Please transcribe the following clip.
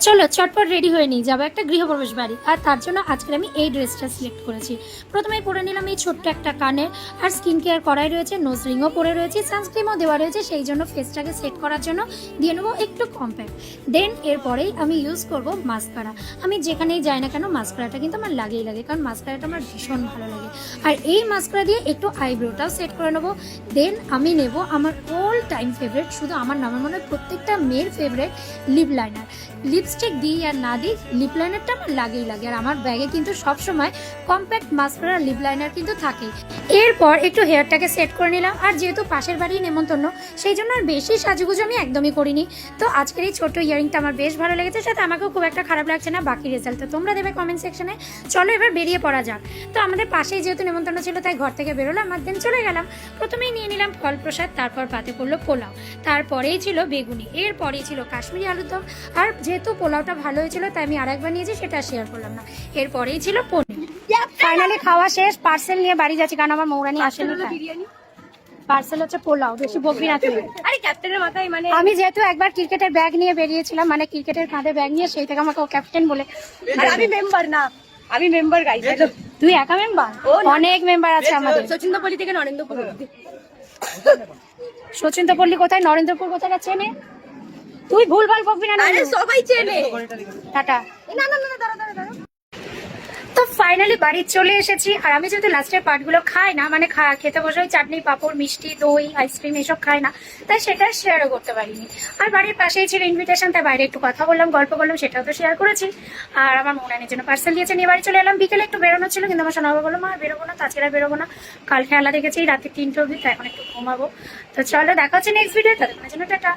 চলো চটপট রেডি হয়ে নিই, যাবো একটা গৃহপ্রবেশ বাড়ি। আর তার জন্য আজকে আমি এই ড্রেসটা সিলেক্ট করেছি। প্রথমেই পরে নিলাম এই ছোট্ট একটা কানের, আর স্কিন কেয়ার করাই রয়েছে, নোজ রিংও পরে রয়েছে, সানস্ক্রিমও দেওয়া রয়েছে, সেই জন্য ফেসটাকে সেট করার জন্য দিয়ে নেবো একটু কম্প্যাক্ট। দেন এরপরেই আমি ইউজ করব মাস্কারা। আমি যেখানেই যাই না কেন মাস্কারাটা কিন্তু আমার লাগেই লাগে, কারণ মাস্কারাটা আমার ভীষণ ভালো লাগে। আর এই মাস্কারা দিয়ে একটু আইব্রোটাও সেট করে নেবো। দেন আমি নেব আমার অল টাইম ফেভারিট, শুধু আমার না, আমার মনে হয় প্রত্যেকটা মেয়ের ফেভারিট, লিপ লাইনার। লিপস্টিক দিই আর না দিই, লিপ লাইনারটা আমার লাগেই লাগে। আর আমার ব্যাগে কিন্তু সবসময় কম্প্যাক্ট মাস্কারা লিপ লাইনার কিন্তু থাকে। এরপর একটু হেয়ারটাকে সেট করে নিলাম। আর যেহেতু পাশের বাড়ি নেমন্তন্ন, সেই জন্য আর বেশি সাজুগুজু আমি একদমই করিনি। তো আজকের এই ছোট্ট ইয়ারিংটা আমার বেশ ভালো লেগেছে, সাথে আমাকেও খুব একটা খারাপ লাগছে না। বাকি রেজাল্ট তো তোমরা দেবে কমেন্ট সেকশনে। চলো এবার বেরিয়ে পড়া যাক। তো আমাদের পাশেই যেহেতু নেমন্তন্ন ছিল, তাই ঘর থেকে বেরোলাম আর দেন চলে গেলাম। প্রথমেই নিয়ে নিলাম ফল প্রসাদ, তারপর পাতে পড়লো পোলাও, তারপরেই ছিল বেগুনি, এরপরেই ছিল কাশ্মীরি আলুর দম। আর যেহেতু পোলাওটা ভালো হয়েছিল তাই আমি আরেকবার নিয়েছি, সেটা শেয়ার করলাম না। এরপরেই ছিল পনির। ফাইনালি খাওয়া শেষ, পার্সেল নিয়ে বাড়ি যাচ্ছি, কারণ আমার মৌরানি আসেনি। পার্সেল হচ্ছে পোলাও, বেশি বকবি না তুই। আরে ক্যাপ্টেনের মাথায় মানে আমি যেহেতু একবার ক্রিকেটের ব্যাগ নিয়ে বেরিয়েছিলাম, মানে ক্রিকেটের কাঁধে ব্যাগ নিয়ে, সেই থেকে আমাকে ও ক্যাপ্টেন বলে। আর আমি মেম্বার না, আমি মেম্বার গাইস। তুই একা মেম্বার? অনেক মেম্বার আছে আমাদের। সচিন্দ্রপল্লী থেকে নরেন্দ্রপুর অবধি। সচিন্দ্রপল্লী কোথায়, নরেন্দ্রপুর কোথায় চেনে? তুই ভুলভাল বকবি না। আরে সবাই চেনে। টাটা। না না না দাঁড়া দাঁড়া দাঁড়া। তো ফাইনালি বাড়ি চলে এসেছি। আর আমি যেহেতু লাস্টের পার্টগুলো খাই না, মানে খেতে বসে ওই চাটনি, পাঁপড়, মিষ্টি, দই, আইসক্রিম এসব খাই না, তাই সেটা শেয়ারও করতে পারিনি। আর বাড়ির পাশেই ছিল ইনভিটেশন, তাই বাইরে একটু কথা বললাম, গল্প করলাম, সেটাও তো শেয়ার করেছি। আর আমার মৌনানির জন্য পার্সেল দিয়েছে, নিয়ে বাড়ি চলে এলাম। বিকেলে একটু বেরোনো ছিল, কিন্তু আমার সোনাবাবা বললো মা বেরোবো না, তাছাড়া বেরোবো না, কাল খেলা দেখেছি রাতে 3টে অবধি, তাই এখন একটু ঘুমাবো। তো চলো দেখা হচ্ছে নেক্সট ভিডিও, তাদের জন্য টাটা।